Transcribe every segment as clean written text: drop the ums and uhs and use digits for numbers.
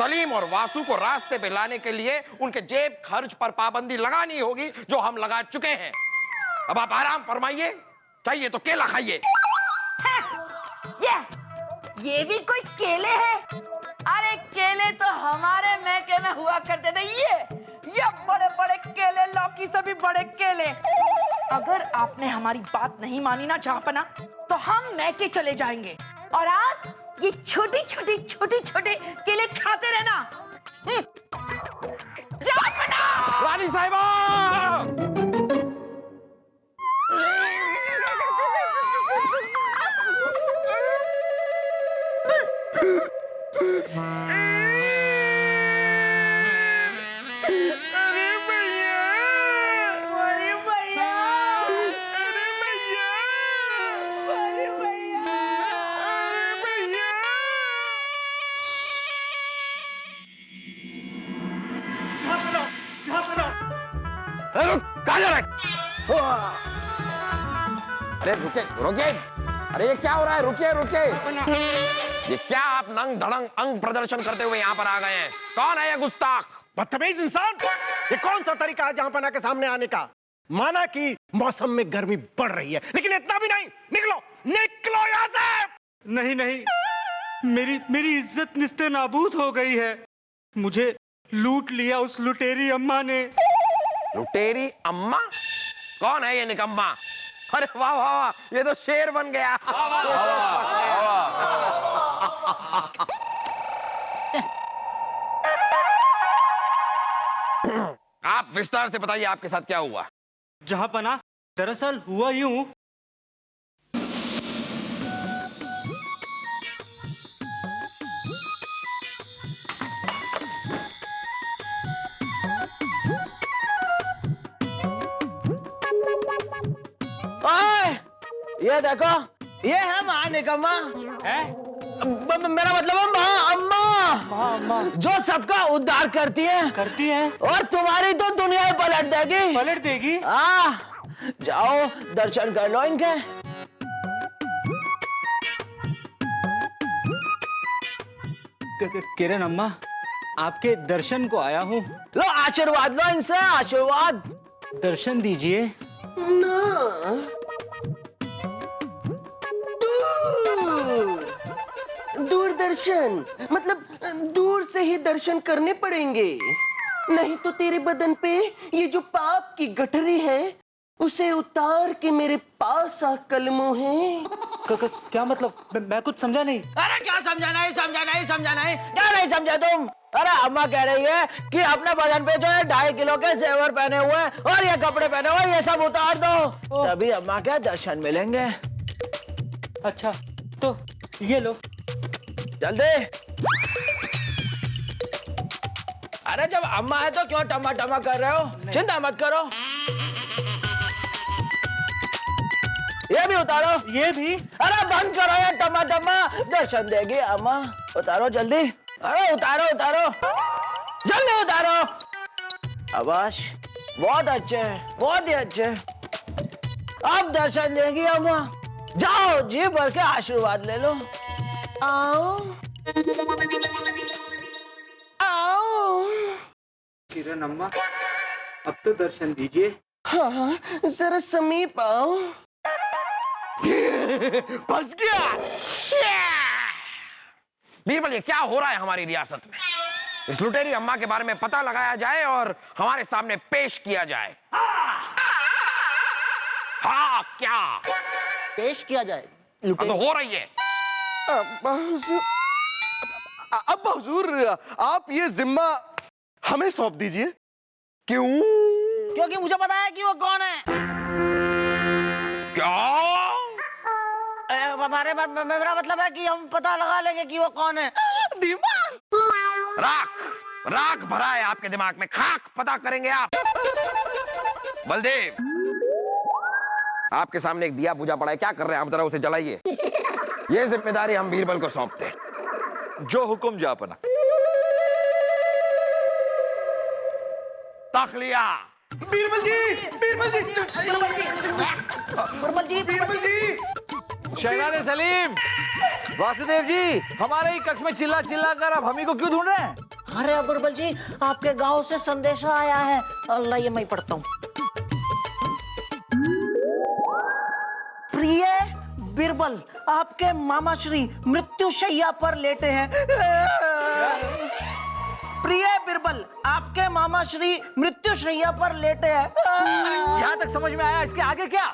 सलीम और वासु को रास्ते पे लाने के लिए उनके जेब खर्च पर पाबंदी लगानी होगी, जो हम लगा चुके हैं। अब आप आराम फरमाइए, चाहिए तो केला खाइए। ये भी कोई केले हैं? अरे केले तो हमारे मैके में हुआ करते थे। ये बड़े बड़े केले, लौकी से भी बड़े केले। अगर आपने हमारी बात नहीं मानी ना जहाँपना, तो हम मैके चले जाएंगे और आप ये छोटे छोटे केले खाते रहना। जहाँपना! रानी साहिबा! कहाँ जा रहा है? अरे रुके, अरे ये क्या हो रहा है? रुकिए। ये क्या आप नंग धड़ंग अंग प्रदर्शन करते हुए यहाँ पर आ गए हैं? कौन है ये गुस्ताख? बदतमीज इंसान! ये कौन सा तरीका है जहाँपना के सामने आने का? माना कि मौसम में गर्मी बढ़ रही है, लेकिन इतना भी नहीं। निकलो यहाँ से! नहीं, मेरी इज्जत निस्ते नाबूद हो गई है। मुझे लूट लिया उस लुटेरी अम्मा ने। लुटेरी अम्मा? कौन है ये निकम्मा? अरे वाह वाह वाह, ये तो शेर बन गया। आप विस्तार से बताइए, आपके साथ क्या हुआ? जहाँपना, दरअसल हुआ यूं। ये देखो, ये है माँ निकम्मा। मेरा मतलब अम्मा, जो सबका उद्धार करती है और तुम्हारी तो दुनिया ही पलट देगी। जाओ दर्शन कर लो इनके। किरण अम्मा, आपके दर्शन को आया हूँ। लो आशीर्वाद लो इनसे, आशीर्वाद। दर्शन दीजिए। दूरदर्शन मतलब दूर से ही दर्शन करने पड़ेंगे, नहीं तो तेरे बदन पे ये जो पाप की गठरी है उसे उतार के मेरे पास आ कलमों है। क्या मतलब? मैं कुछ समझा नहीं। अरे क्या समझाना है? क्या नहीं समझा तुम? अरे अम्मा कह रही है कि अपने बदन पे जो है 2.5 किलो के जेवर पहने हुए और ये कपड़े पहने हुए, ये सब उतार दो, तभी अम्मा के दर्शन मिलेंगे। अच्छा, तो ये लो। जल्दी। अरे जब अम्मा है तो क्यों टमा कर रहे हो? चिंता मत करो। ये भी उतारो। ये भी? अरे बंद करो ये टमा, दर्शन देगी अम्मा। उतारो जल्दी। अरे उतारो, जल्दी उतारो। आवाज बहुत अच्छे, बहुत ही अच्छे। अब दर्शन देगी अम्मा। जाओ जी भर के आशीर्वाद ले लो। आओ। किरण अम्मा, अब तो दर्शन दीजिए। हाँ, जरा समीप आओ। फंस गया। बीरबल, ये क्या हो रहा है हमारी रियासत में? इस लुटेरी अम्मा के बारे में पता लगाया जाए और हमारे सामने पेश किया जाए। हाँ, क्या पेश किया जाए? तो हो रही है। अब हुजूर, आप ये जिम्मा हमें सौंप दीजिए। क्यों? क्योंकि मुझे पता है कि वो कौन है। क्या? मेरा मतलब है कि हम पता लगा लेंगे कि वो कौन है। दिमाग राख भरा है आपके दिमाग में, खाक पता करेंगे आप। बलदेव, आपके सामने एक दिया बुझा पड़ा है, क्या कर रहे हैं? हम जरा उसे जलाइए। ये जिम्मेदारी हम बीरबल को सौंपते हैं। जो हुक्म जापना। तखलिया। बीरबल जी। शहजादे सलीम, वासुदेव जी, हमारे ही कक्ष में चिल्ला कर आप हमी को क्यों ढूंढ रहे हैं? अरे बिरबल जी, आपके गांव से संदेशा आया है। अल्लाह, ये मैं पढ़ता हूँ। प्रिय बिरबल, आपके मामा श्री मृत्युशैया पर लेटे हैं। प्रिय बिरबल, आपके मामा श्री मृत्युशैया पर लेटे हैं। यहाँ तक समझ में आया, इसके आगे क्या?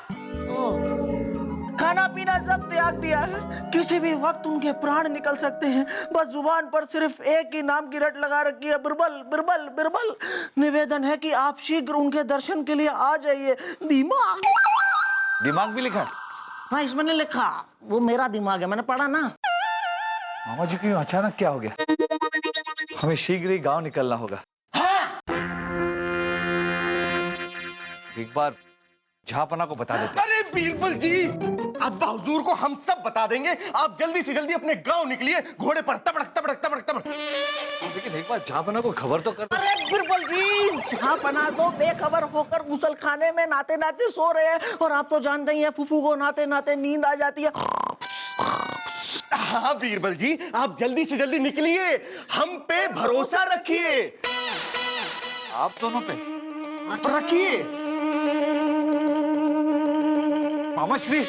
खाना पीना सब त्याग दिया है। किसी भी वक्त उनके प्राण निकल सकते हैं। बस जुबान पर सिर्फ एक ही नाम की रट लगा रखी है, बिरबल बिरबल बिरबल। निवेदन है कि आप शीघ्र उनके दर्शन के लिए आ जाइए। दिमाग दिमाग भी लिखा है? हाँ, इसमें नहीं लिखा, वो मेरा दिमाग है, मैंने पढ़ा ना। मामा जी क्यों अचानक क्या हो गया? हमें शीघ्र ही गांव निकलना होगा। हाँ। एक बार जहांपना को बता देते। अरे बीरबल जी, अब्बा हुजूर को हम सब बता देंगे। आप जल्दी से जल्दी अपने गांव निकलिए, घोड़े पर तबड़क तबड़क तबड़क तबड़क। लेकिन एक बार जहांपना को खबर तो कर। अरे बिरबल जी, जहांपना तो बेखबर होकर गुसलखाने में नाते नाते सो रहे हैं, और आप तो जानते ही हैं फूफू को नाते नाते नींद आ जाती है। हाँ बीरबल जी, आप जल्दी से जल्दी निकलिए, हम पे भरोसा रखिए। आप दोनों पे रखिए। मामा श्री,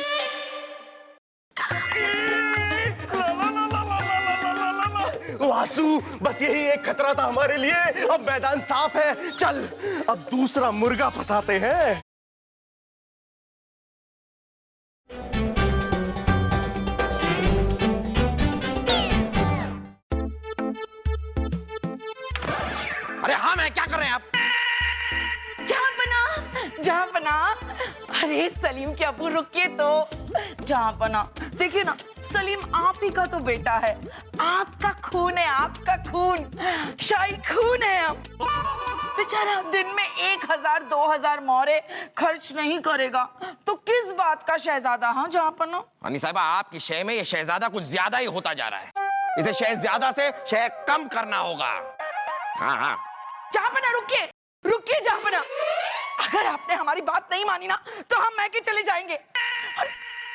वासु, बस यही एक खतरा था हमारे लिए। अब मैदान साफ है, चल अब दूसरा मुर्गा फंसाते हैं। अरे हाँ, मैं क्या कर रहे हैं आप? जहांपना, अरे सलीम के अबू रुकिए तो। जहांपना देखिए ना, सलीम आप ही का तो बेटा है, आपका खून है, आपका खून, शाही खून है। हम बेचारा दिन में 1000 2000 मोहरे खर्च नहीं करेगा तो किस बात का शहजादा? हाँ जहांपना। रानी साहिबा, आपकी शय में ये शहजादा कुछ ज्यादा ही होता जा रहा है। इसे शहजादा से शय कम करना होगा। हाँ हाँ। जहांपना रुकिए, रुकिए जहांपना। अगर आपने हमारी बात नहीं मानी ना तो हम मैके चले जाएंगे। और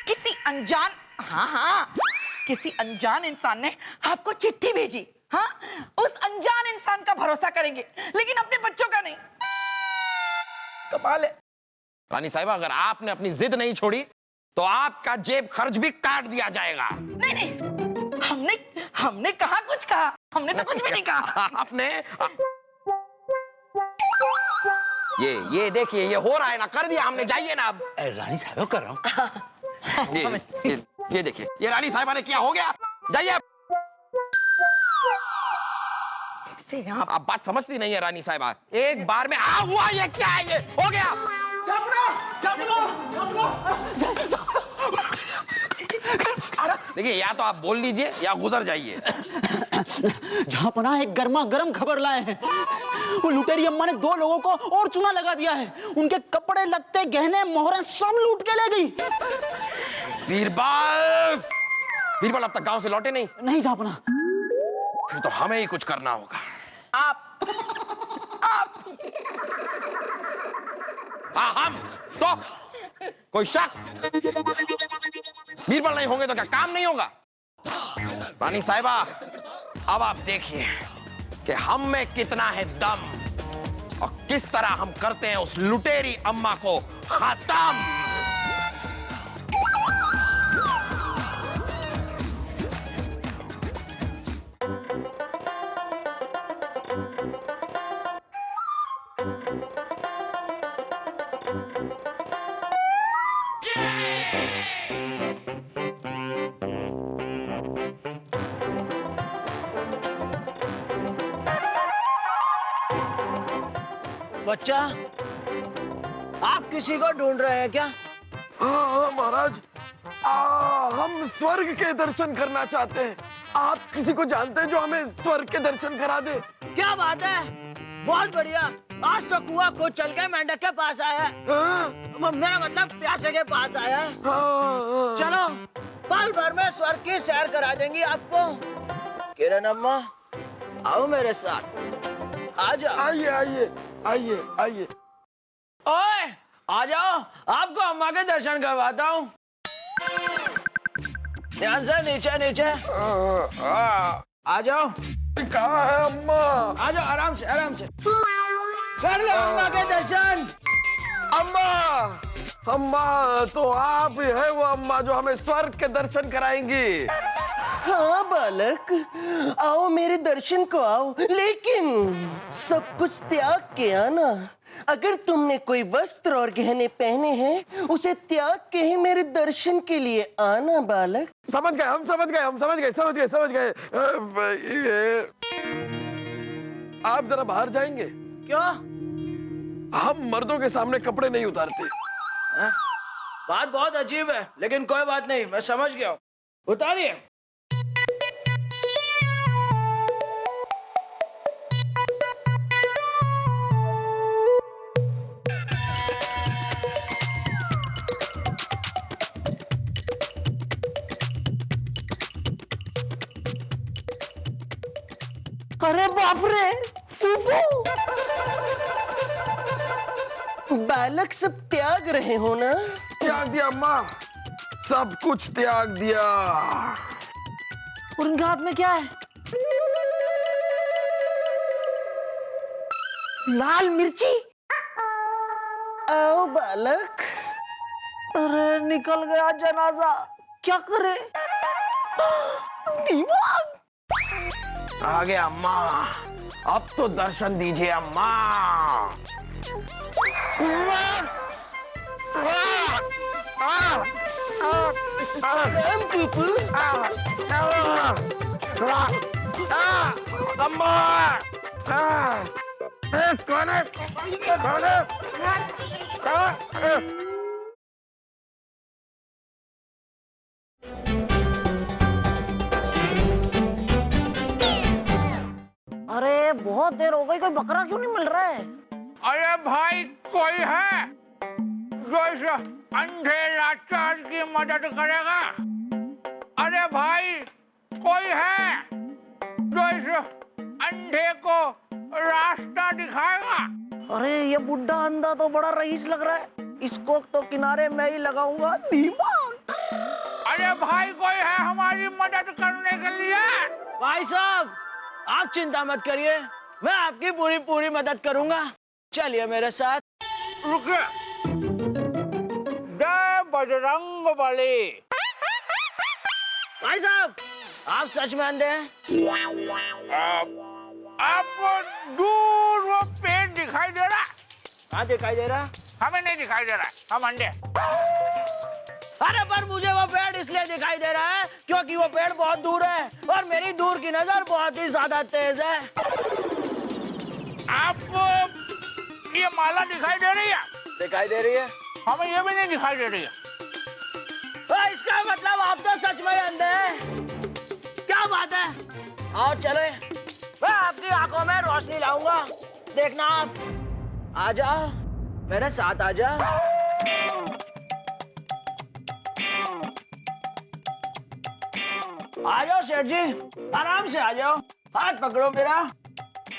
किसी अनजान, हाँ, किसी अनजान इंसान ने आपको चिट्ठी भेजी। हाँ, उस अनजान इंसान का भरोसा करेंगे, लेकिन अपने बच्चों का नहीं। कमाल है। रानी साहिबा, अगर आपने अपनी जिद नहीं छोड़ी तो आपका जेब खर्च भी काट दिया जाएगा। नहीं नहीं, हमने कहा कुछ कहा? हमने तो कुछ भी नहीं कहा। आपने ये देखिए, ये हो रहा है ना, कर दिया हमने। जाइए ना अब। रानी साहब कर रहा हूँ। ये देखिए, ये रानी साहिबा ने क्या हो गया। जाइए अब। आप बात समझती नहीं है रानी साहिबा। एक बार में हुआ, ये क्या है, ये हो गया। देखिए, या तो आप बोल लीजिए या गुजर जाइए। जहांपना एक गर्मा गर्म खबर लाए हैं। वो लुटेरी अम्मा ने 2 लोगों को और चूना लगा दिया है। उनके कपड़े लत्ते गहने मोहरें सब लूट के ले गई। बीरबल अब तक गांव से लौटे नहीं? नहीं जहांपना। फिर तो हमें ही कुछ करना होगा। आप हम तो कोई शक? बीरबल नहीं होंगे तो क्या काम नहीं होगा? रानी साहिबा, अब आप देखिए कि हम में कितना है दम और किस तरह हम करते हैं उस लुटेरी अम्मा को खत्म। बच्चा, आप किसी को ढूंढ रहे हैं क्या? हाँ महाराज, हम स्वर्ग के दर्शन करना चाहते हैं। आप किसी को जानते हैं जो हमें स्वर्ग के दर्शन करा दे? क्या बात है, बहुत बढ़िया। आज तो कुआं को चल के मेंढक के पास आया। मेरा मतलब प्यासे के पास आया। चलो, पल भर में स्वर्ग की सैर करा देंगी आपको। किरण अम्मा, आओ मेरे साथ। आ जाओ। आइए आइए आइए आइए। ओए, आ जाओ, आपको अम्मा के दर्शन करवाता हूँ। ध्यान से, नीचे नीचे। आ जाओ। कहाँ है अम्मा? आ जाओ, आराम से आराम से कर लो अम्मा के दर्शन। अम्मा, अम्मा तो आप ही है वो अम्मा जो हमें स्वर्ग के दर्शन कराएंगी। हाँ बालक, आओ मेरे दर्शन को आओ, लेकिन सब कुछ त्याग के आना। अगर तुमने कोई वस्त्र और गहने पहने हैं, उसे त्याग के ही मेरे दर्शन के लिए आना बालक। समझ गए, हम समझ गए, हम समझ गए, समझ गए, समझ गए। आप जरा बाहर जाएंगे? क्यों? हम मर्दों के सामने कपड़े नहीं उतारते। बात बहुत अजीब है, लेकिन कोई बात नहीं, मैं समझ गया हूँ। उतारिए। अरे बाप रे, फूफू! बालक सब त्याग रहे हो ना? त्याग दिया अम्मा, सब कुछ त्याग दिया। और उनके हाथ में क्या है? लाल मिर्ची। आओ बालक। अरे निकल गया जनाजा, क्या करे? दिमाग। आ गया अम्मा, अब तो दर्शन दीजिए अम्मा। राम फूफू। अम्मा, कौन है? कौन है? अरे बहुत देर हो गई, कोई बकरा क्यों नहीं मिल रहा है? अरे भाई, कोई है जो इस अंधे लाचार की मदद करेगा? अरे भाई, कोई है जो इस अंधे को रास्ता दिखाएगा? अरे ये बुढ़ा अंधा तो बड़ा रईस लग रहा है, इसको तो किनारे में ही लगाऊंगा। दिमाग। अरे भाई, कोई है हमारी मदद करने के लिए? भाई साहब, आप चिंता मत करिए, मैं आपकी पूरी पूरी मदद करूंगा। चलिए मेरे साथ। रुकिए। जय बजरंगबली। भाई साहब, आप सच में अंधे हैं? आपको दूर वो पेड़ दिखाई दे रहा? हाँ दिखाई दे रहा। हमें नहीं दिखाई दे रहा, हम अंधे। अरे पर मुझे वो पेड़ इसलिए दिखाई दे रहा है क्योंकि वो पेड़ बहुत दूर है और मेरी दूर की नजर बहुत ही ज्यादा तेज है। आपको ये माला दिखाई दे रही है? दिखाई दे रही है। हमें ये भी नहीं दिखाई दे रही है। तो इसका मतलब आप तो सच में अंधे हैं। क्या बात है, और चले, मैं आपकी आंखों में रोशनी लाऊंगा। देखना आप। आ जाओ मेरे साथ, आ जाओ। आ जाओ सेठ जी, आराम से आ जाओ। हाथ पकड़ो मेरा,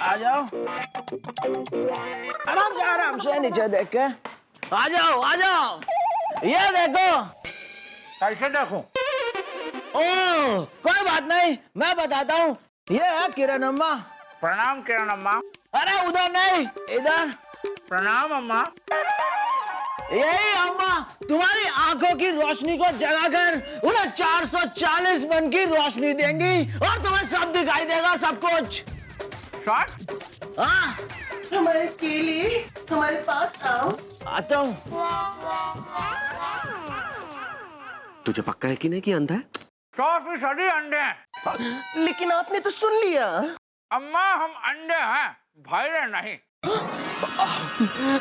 आ जाओ। आराम से नीचे देख के आ जाओ, आ जाओ। ये देखो। कैसे देखूं? ओह, कोई बात नहीं, मैं बताता हूँ। ये है किरण अम्मा। प्रणाम किरण अम्मा। अरे उधर नहीं, इधर। प्रणाम अम्मा। यही अम्मा तुम्हारी आंखों की रोशनी को जगाकर उन्हें 440 मन की रोशनी देंगी और तुम्हें सब दिखाई देगा, सब कुछ। हाँ, हमारे केले, हमारे पास आओ। आता हूँ। तुझे पक्का है कि नहीं कि अंधा है? 100% अंधे हैं। लेकिन आपने तो सुन लिया। अम्मा, हम अंधे हैं, भैरे नहीं।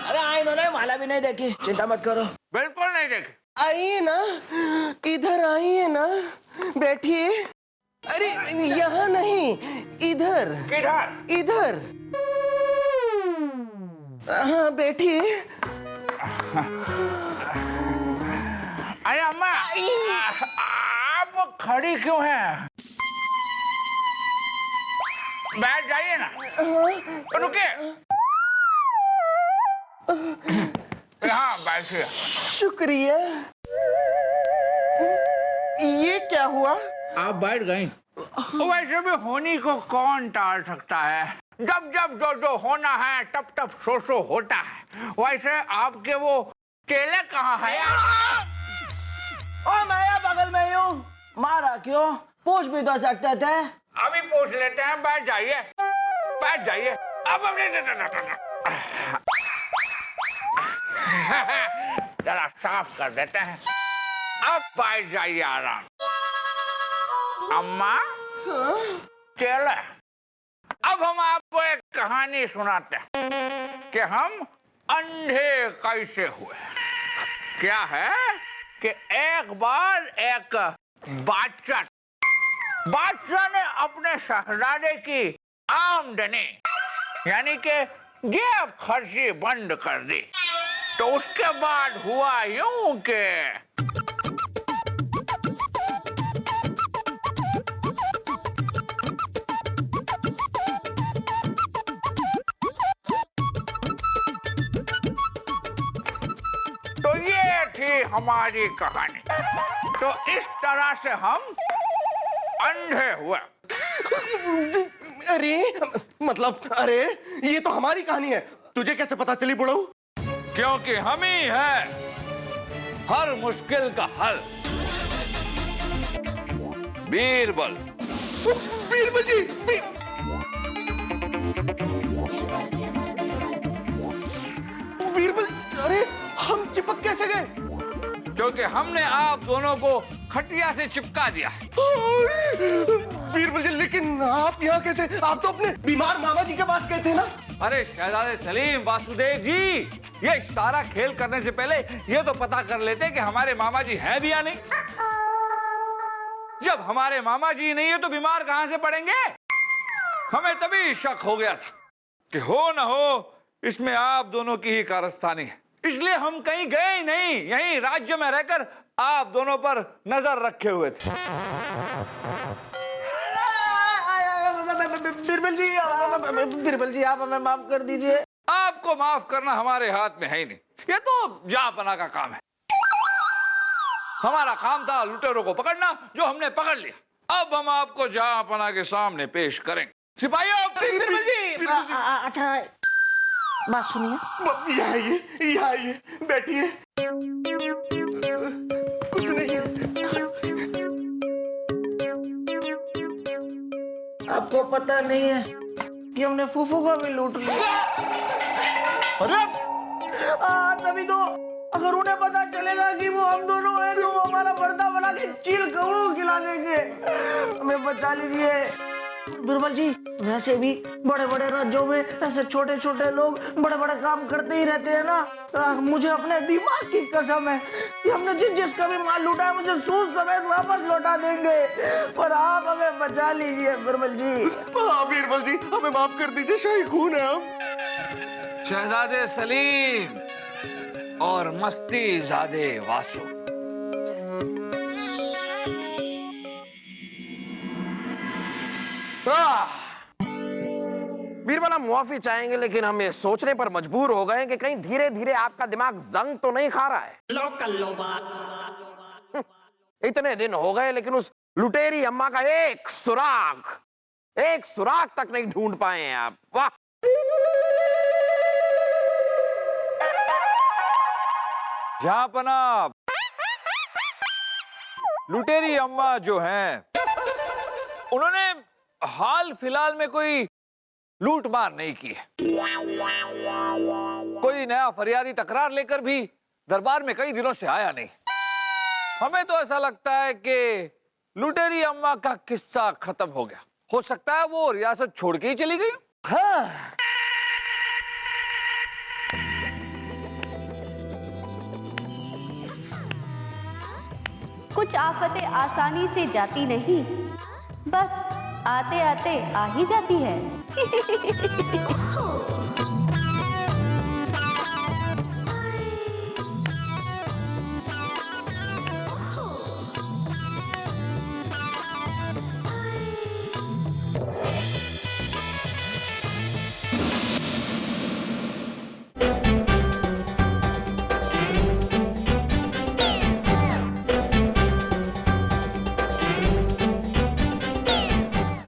अरे इन्होंने माला भी नहीं देखी, चिंता मत करो। बिल्कुल नहीं देखी। आइए ना, इधर आइए ना, बैठिए। अरे यहाँ नहीं, इधर। किधर? इधर। हाँ बैठिए। अरे अम्मा, आप खड़ी क्यों हैं? बैठ जाइए ना। रुकिए। हाँ बैठिए। शुक्रिया। ये क्या हुआ? आप बैठ गई। वैसे भी होनी को कौन टाल सकता है? जब जब जो जो होना है तब तब सो होता है। वैसे आपके वो चेले कहाँ है? ओ मैं बगल में ही हूँ, मारा क्यों? पूछ भी तो सकते थे। अभी पूछ लेते हैं, बैठ जाइए, बैठ जाइए। अब जरा साफ कर देते हैं, अब बैठ जाइए आराम। अम्मा, चले, अब हम आपको एक कहानी सुनाते हैं कि हम अंधे कैसे हुए। क्या है कि एक बार एक बादशाह ने अपने शहजादे की आमदनी यानी कि जेब खर्ची बंद कर दी। तो उसके बाद हुआ यूं कि तो ये थी हमारी कहानी। तो इस तरह से हम अंधे हुए। अरे मतलब, अरे ये तो हमारी कहानी है, तुझे कैसे पता चली बुढ़ऊ? क्योंकि हम ही है हर मुश्किल का हल। बीरबल। बीरबल जी, बीरबल, अरे हम चिपक कैसे गए? क्योंकि हमने आप दोनों को खटिया से चिपका दिया। बीरबल जी, लेकिन आप यहाँ कैसे? आप तो अपने बीमार मामा जी के पास गए थे ना? अरे शहजादे सलीम, वासुदेव जी, ये सारा खेल करने से पहले ये तो पता कर लेते कि हमारे मामा जी हैं भी या नहीं। जब हमारे मामा जी नहीं है तो बीमार कहां से पड़ेंगे? हमें तभी शक हो गया था कि हो न हो इसमें आप दोनों की ही कारस्तानी है। इसलिए हम कहीं गए ही नहीं, यहीं राज्य में रहकर आप दोनों पर नजर रखे हुए थे। बीरबल जी, आप हमें माफ कर दीजिए। आपको माफ करना हमारे हाथ में है ही नहीं, ये तो जहाँपना का काम है। हमारा काम था लुटेरों को पकड़ना, जो हमने पकड़ लिया। अब हम आपको जहाँपना के सामने पेश करेंगे। सिपाहियों, बीरबल जी। अच्छा, बात सुनिए। यहाँ आइए, बैठिए। कुछ नहीं। आपको पता नहीं है कि हमने फूफू को भी लूट लिया। अरे तभी तो, अगर उन्हें पता चलेगा कि वो हम दोनों हैं तो हमारा पर्दा बना के चील कौड़ों खिला देंगे। हमें बचा लीजिए। बीरबल जी, वैसे भी बड़े बड़े राज्यों में ऐसे छोटे छोटे लोग बड़े बड़े काम करते ही रहते हैं ना। मुझे अपने दिमाग की कसम है कि हमने जिसका भी माल लूटा है मुझे सूद समेत वापस लौटा देंगे। और आप हमें बचा लीजिए बीरबल जी। हाँ बीरबल जी, हमें माफ कर दीजिए, शाही खून है हम। शहजादे सलीम और मस्ती ज़ादे वासु, बीरबल, हम मुआफी चाहेंगे, लेकिन हम ये सोचने पर मजबूर हो गए कि कहीं धीरे धीरे आपका दिमाग जंग तो नहीं खा रहा है। इतने दिन हो गए लेकिन उस लुटेरी अम्मा का एक सुराग तक नहीं ढूंढ पाए हैं आप। वाह! जहाँपना, लुटेरी अम्मा जो हैं, उन्होंने हाल फिलहाल में कोई लूट मार नहीं की है। कोई नया फरियादी तकरार लेकर भी दरबार में कई दिनों से आया नहीं। हमें तो ऐसा लगता है कि लुटेरी अम्मा का किस्सा खत्म हो गया। हो सकता है वो रियासत छोड़ के ही चली गई। हाँ। कुछ आफतें आसानी से जाती नहीं, बस आते आते आ ही जाती है।